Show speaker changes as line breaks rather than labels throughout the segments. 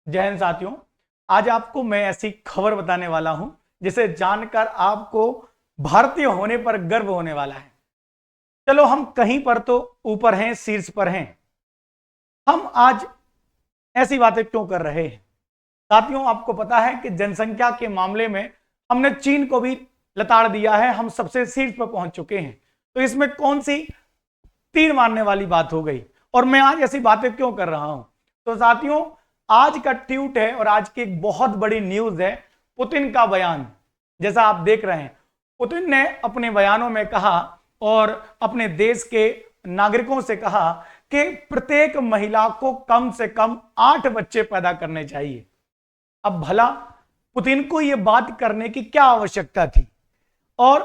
जय हिंद साथियों। आज आपको मैं ऐसी खबर बताने वाला हूं जिसे जानकर आपको भारतीय होने पर गर्व होने वाला है। चलो हम कहीं पर तो ऊपर हैं, शीर्ष पर हैं। हम आज ऐसी बातें क्यों कर रहे हैं साथियों? आपको पता है कि जनसंख्या के मामले में हमने चीन को भी लताड़ दिया है, हम सबसे शीर्ष पर पहुंच चुके हैं। तो इसमें कौन सी तीर मारने वाली बात हो गई? और मैं आज ऐसी बातें क्यों कर रहा हूं? तो साथियों, आज का ट्वीट है और आज की एक बहुत बड़ी न्यूज है पुतिन का बयान। जैसा आप देख रहे हैं, पुतिन ने अपने बयानों में कहा और अपने देश के नागरिकों से कहा कि प्रत्येक महिला को कम से कम 8 बच्चे पैदा करने चाहिए। अब भला पुतिन को यह बात करने की क्या आवश्यकता थी? और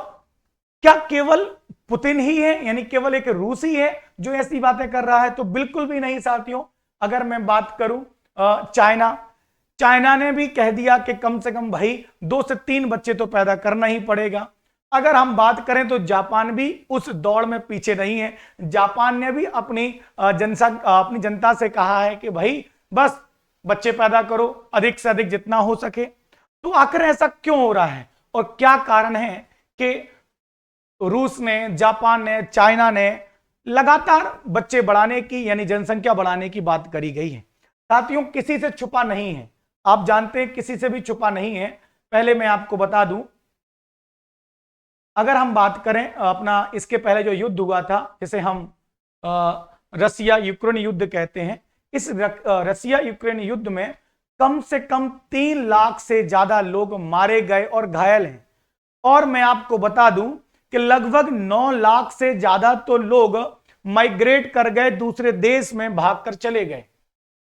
क्या केवल पुतिन ही है, यानी केवल एक रूसी है जो ऐसी बातें कर रहा है? तो बिल्कुल भी नहीं साथियों। अगर मैं बात करूं चाइना ने भी कह दिया कि कम से कम भाई 2 से 3 बच्चे तो पैदा करना ही पड़ेगा। अगर हम बात करें तो जापान भी उस दौड़ में पीछे नहीं है। जापान ने भी अपनी जनता से कहा है कि भाई बस बच्चे पैदा करो, अधिक से अधिक जितना हो सके। तो आखिर ऐसा क्यों हो रहा है और क्या कारण है कि रूस ने, जापान ने, चाइना ने लगातार बच्चे बढ़ाने की यानी जनसंख्या बढ़ाने की बात करी गई है? साथियों, किसी से छुपा नहीं है, आप जानते हैं, किसी से भी छुपा नहीं है। पहले मैं आपको बता दूं, अगर हम बात करें अपना इसके पहले जो युद्ध हुआ था, जिसे हम रसिया यूक्रेन युद्ध कहते हैं, इस रसिया यूक्रेन युद्ध में कम से कम 3 लाख से ज्यादा लोग मारे गए और घायल हैं। और मैं आपको बता दूं कि लगभग 9 लाख से ज्यादा तो लोग माइग्रेट कर गए, दूसरे देश में भागकर चले गए।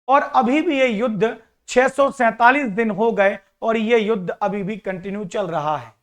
और अभी भी यह युद्ध 647 दिन हो गए और यह युद्ध अभी भी कंटिन्यू चल रहा है।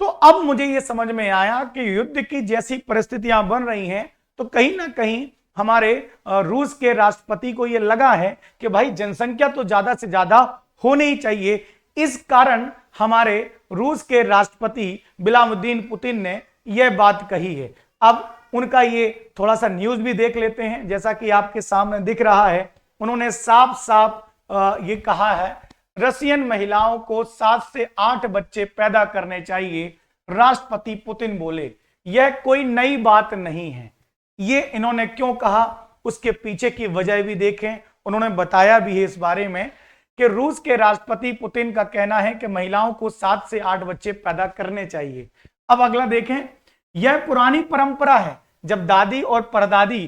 तो अब मुझे यह समझ में आया कि युद्ध की जैसी परिस्थितियां बन रही हैं तो कहीं ना कहीं हमारे रूस के राष्ट्रपति को यह लगा है कि भाई जनसंख्या तो ज्यादा से ज्यादा होनी ही चाहिए। इस कारण हमारे रूस के राष्ट्रपति व्लादिमीर पुतिन ने यह बात कही है। अब उनका ये थोड़ा सा न्यूज भी देख लेते हैं। जैसा कि आपके सामने दिख रहा है, उन्होंने साफ साफ ये कहा है, रशियन महिलाओं को 7 से 8 बच्चे पैदा करने चाहिए, राष्ट्रपति पुतिन बोले। यह कोई नई बात नहीं है। ये इन्होंने क्यों कहा, उसके पीछे की वजह भी देखें। उन्होंने बताया भी है इस बारे में कि रूस के राष्ट्रपति पुतिन का कहना है कि महिलाओं को 7 से 8 बच्चे पैदा करने चाहिए। अब अगला देखें, यह पुरानी परंपरा है, जब दादी और परदादी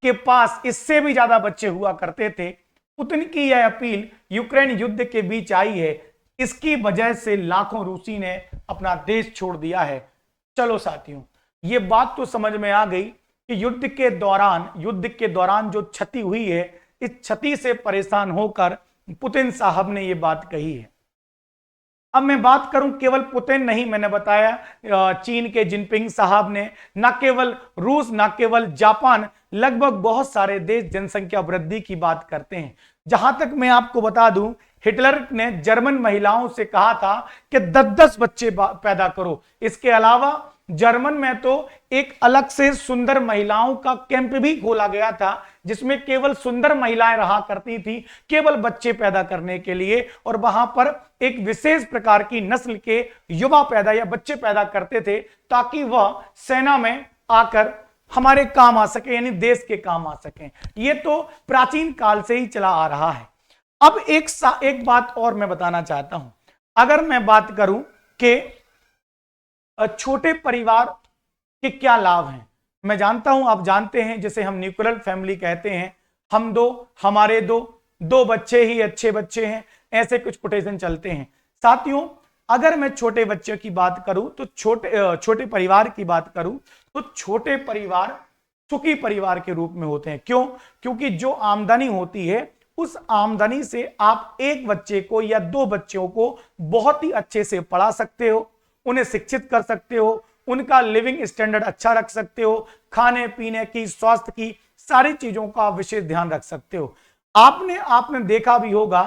के पास इससे भी ज्यादा बच्चे हुआ करते थे। पुतिन की यह अपील यूक्रेन युद्ध के बीच आई है, इसकी वजह से लाखों रूसी ने अपना देश छोड़ दिया है। चलो साथियों, ये बात तो समझ में आ गई कि युद्ध के दौरान जो क्षति हुई है, इस क्षति से परेशान होकर पुतिन साहब ने यह बात कही है। अब मैं बात करूं, केवल पुतिन नहीं, मैंने बताया चीन के जिनपिंग साहब ने, न केवल रूस, न केवल जापान, लगभग बहुत सारे देश जनसंख्या वृद्धि की बात करते हैं। जहां तक मैं आपको बता दूं, हिटलर ने जर्मन महिलाओं से कहा था कि 10-10 बच्चे पैदा करो। इसके अलावा जर्मन में तो एक अलग से सुंदर महिलाओं का कैंप भी खोला गया था, जिसमें केवल सुंदर महिलाएं रहा करती थी, केवल बच्चे पैदा करने के लिए। और वहां पर एक विशेष प्रकार की नस्ल के युवा पैदा या बच्चे पैदा करते थे, ताकि वह सेना में आकर हमारे काम आ सके, यानी देश के काम आ सके। ये तो प्राचीन काल से ही चला आ रहा है। अब एक बात और मैं बताना चाहता हूं। अगर मैं बात करूं कि छोटे परिवार के क्या लाभ हैं, मैं जानता हूं, आप जानते हैं, जैसे हम न्यूक्लियर फैमिली कहते हैं, हम दो, हमारे दो बच्चे ही अच्छे बच्चे हैं, ऐसे कुछ कोटेशन चलते हैं। साथियों, अगर मैं छोटे बच्चे की बात करूं तो छोटे परिवार की बात करूं तो छोटे परिवार सुखी परिवार के रूप में होते हैं। क्यों? क्योंकि जो आमदनी होती है, उस आमदनी से आप एक बच्चे को या 2 बच्चों को बहुत ही अच्छे से पढ़ा सकते हो, उन्हें शिक्षित कर सकते हो, उनका लिविंग स्टैंडर्ड अच्छा रख सकते हो, खाने पीने की, स्वास्थ्य की सारी चीजों का विशेष ध्यान रख सकते हो। आपने देखा भी होगा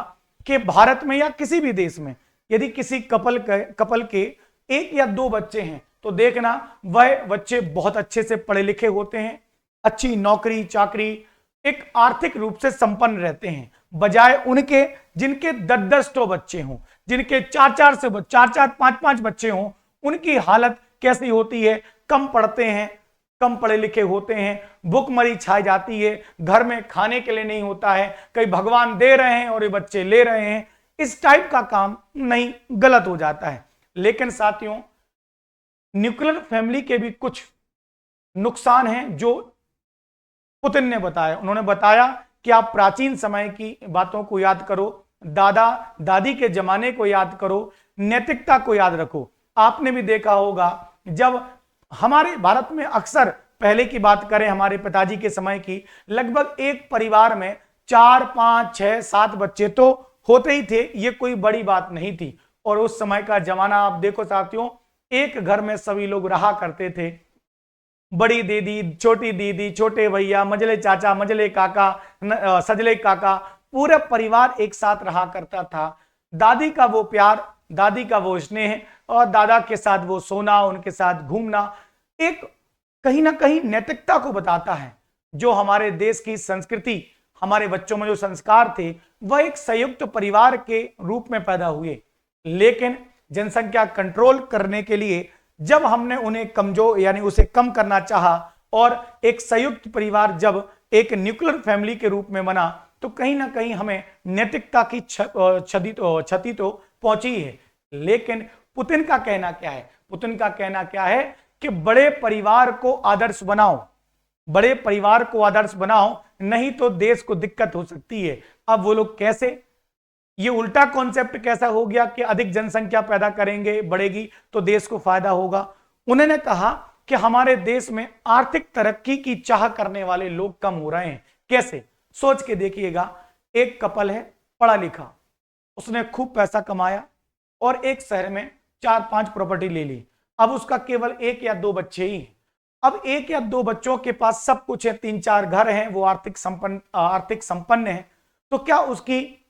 कि भारत में या किसी भी देश में यदि किसी कपल के 1 या 2 बच्चे हैं, तो देखना वह बच्चे बहुत अच्छे से पढ़े लिखे होते हैं, अच्छी नौकरी चाकरी, एक आर्थिक रूप से संपन्न रहते हैं। बजाय उनके जिनके 10-10 तो बच्चे हों, जिनके 4-4 से 4-4 5-5 बच्चे हों, उनकी हालत कैसी होती है? कम पढ़ते हैं, कम पढ़े लिखे होते हैं, भुखमरी छाई जाती है, घर में खाने के लिए नहीं होता है, कहीं भगवान दे रहे हैं और ये बच्चे ले रहे हैं, इस टाइप का काम नहीं, गलत हो जाता है। लेकिन साथियों, न्यूक्लियर फैमिली के भी कुछ नुकसान हैं जो पुतिन ने बताया। उन्होंने बताया कि आप प्राचीन समय की बातों को याद करो, दादा दादी के जमाने को याद करो, नैतिकता को याद रखो। आपने भी देखा होगा, जब हमारे भारत में अक्सर, पहले की बात करें हमारे पिताजी के समय की, लगभग एक परिवार में 4, 5, 6, 7 बच्चे तो होते ही थे, ये कोई बड़ी बात नहीं थी। और उस समय का जमाना आप देखो साथियों, एक घर में सभी लोग रहा करते थे, बड़ी दीदी, छोटी दीदी, छोटे भैया, मझले चाचा, मझले काका, सजले काका, पूरा परिवार एक साथ रहा करता था। दादी का वो प्यार, दादी का वो स्नेह और दादा के साथ वो सोना, उनके साथ घूमना, एक कहीं ना कहीं नैतिकता को बताता है। जो हमारे देश की संस्कृति, हमारे बच्चों में जो संस्कार थे, वह एक संयुक्त परिवार के रूप में पैदा हुए। लेकिन जनसंख्या कंट्रोल करने के लिए जब हमने उन्हें कमजोर यानी उसे कम करना चाहा और एक संयुक्त परिवार जब एक न्यूक्लियर फैमिली के रूप में बना, तो कहीं ना कहीं हमें नैतिकता की क्षति तो पहुंची है। लेकिन पुतिन का कहना क्या है? पुतिन का कहना क्या है कि बड़े परिवार को आदर्श बनाओ, बड़े परिवार को आदर्श बनाओ, नहीं तो देश को दिक्कत हो सकती है। अब वो लोग कैसे, ये उल्टा कॉन्सेप्ट कैसा हो गया कि अधिक जनसंख्या पैदा करेंगे, बढ़ेगी तो देश को फायदा होगा। उन्होंने कहा कि हमारे देश में आर्थिक तरक्की की चाह करने वाले लोग कम हो रहे हैं। कैसे? सोच के देखिएगा, एक कपल है, पढ़ा लिखा, उसने खूब पैसा कमाया और एक शहर में 4-5 प्रॉपर्टी ले ली। अब उसका केवल 1 या 2 बच्चे ही हैं। अब 1 या 2 बच्चों के पास सब कुछ है, 3-4 घर हैं, वो आर्थिक संपन्न है, तो क्या उसकी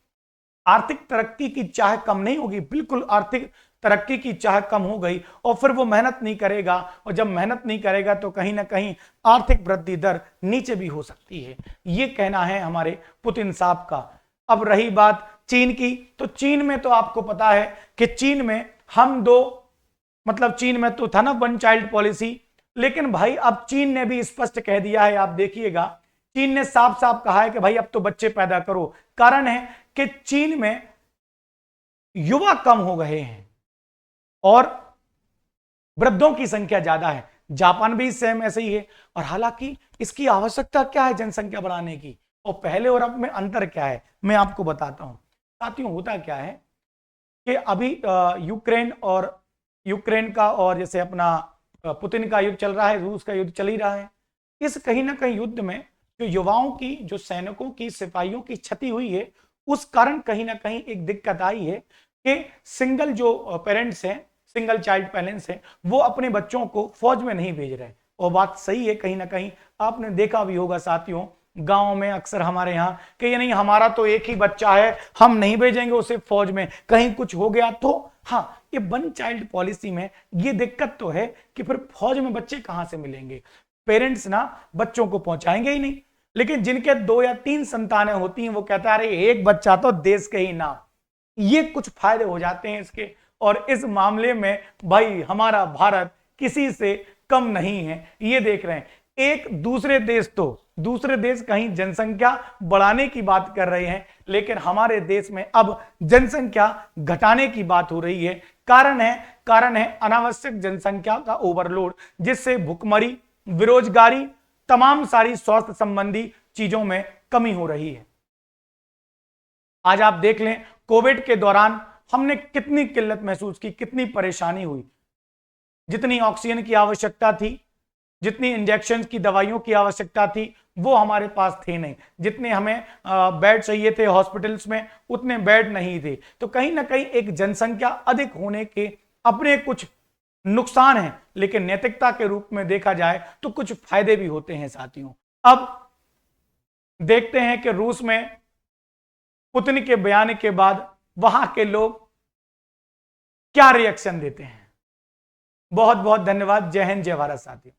आर्थिक तरक्की की चाह कम नहीं होगी? बिल्कुल आर्थिक तरक्की की चाह कम हो गई। और फिर वो मेहनत नहीं करेगा, और जब मेहनत नहीं करेगा तो कहीं ना कहीं आर्थिक वृद्धि दर नीचे भी हो सकती है। ये कहना है हमारे पुतिन साहब का। अब रही बात चीन की, तो चीन में तो आपको पता है कि चीन में चीन में तो था ना 1 चाइल्ड पॉलिसी, लेकिन भाई अब चीन ने भी स्पष्ट कह दिया है। आप देखिएगा, चीन ने साफ साफ कहा है कि भाई अब तो बच्चे पैदा करो। कारण है कि चीन में युवा कम हो गए हैं और वृद्धों की संख्या ज्यादा है। जापान भी सेम ऐसे ही है। और हालांकि इसकी आवश्यकता क्या है जनसंख्या बढ़ाने की, और पहले और अब में अंतर क्या है, मैं आपको बताता हूं। साथियों, होता क्या है कि अभी यूक्रेन का और जैसे अपना पुतिन का युद्ध चल रहा है, रूस का युद्ध चल ही रहा है। इस कहीं ना कहीं युद्ध में जो युवाओं की, जो सैनिकों की, सिपाहियों की क्षति हुई है, उस कारण कहीं ना कहीं एक दिक्कत आई है कि सिंगल जो पेरेंट्स हैं, सिंगल चाइल्ड पेरेंट्स हैं, वो अपने बच्चों को फौज में नहीं भेज रहे। और बात सही है, कहीं ना कहीं आपने देखा भी होगा साथियों, गांव में अक्सर हमारे यहाँ कि ये नहीं, हमारा तो एक ही बच्चा है, हम नहीं भेजेंगे उसे फौज में, कहीं कुछ हो गया तो। हाँ, ये 1 चाइल्ड पॉलिसी में ये दिक्कत तो है कि फिर फौज में बच्चे कहां से मिलेंगे? पेरेंट्स ना बच्चों को पहुंचाएंगे ही नहीं। लेकिन जिनके 2 या 3 संतानें होती हैं, वो कहता है अरे एक बच्चा तो देश के ही नाम। ये कुछ फायदे हो जाते हैं इसके। और इस मामले में भाई हमारा भारत किसी से कम नहीं है। ये देख रहे हैं, एक दूसरे देश कहीं जनसंख्या बढ़ाने की बात कर रहे हैं, लेकिन हमारे देश में अब जनसंख्या घटाने की बात हो रही है। कारण है अनावश्यक जनसंख्या का ओवरलोड, जिससे भुखमरी, बेरोजगारी, तमाम सारी स्वास्थ्य संबंधी चीजों में कमी हो रही है। आज आप देख लें, कोविड के दौरान हमने कितनी किल्लत महसूस की, कितनी परेशानी हुई। जितनी ऑक्सीजन की आवश्यकता थी, जितनी इंजेक्शन की दवाइयों की आवश्यकता थी, वो हमारे पास थे नहीं। जितने हमें बेड चाहिए थे हॉस्पिटल्स में, उतने बेड नहीं थे। तो कहीं ना कहीं एक जनसंख्या अधिक होने के अपने कुछ नुकसान हैं, लेकिन नैतिकता के रूप में देखा जाए तो कुछ फायदे भी होते हैं साथियों। अब देखते हैं कि रूस में पुतिन के बयान के बाद वहां के लोग क्या रिएक्शन देते हैं। बहुत बहुत धन्यवाद। जय हिंद, जय भारत साथियों।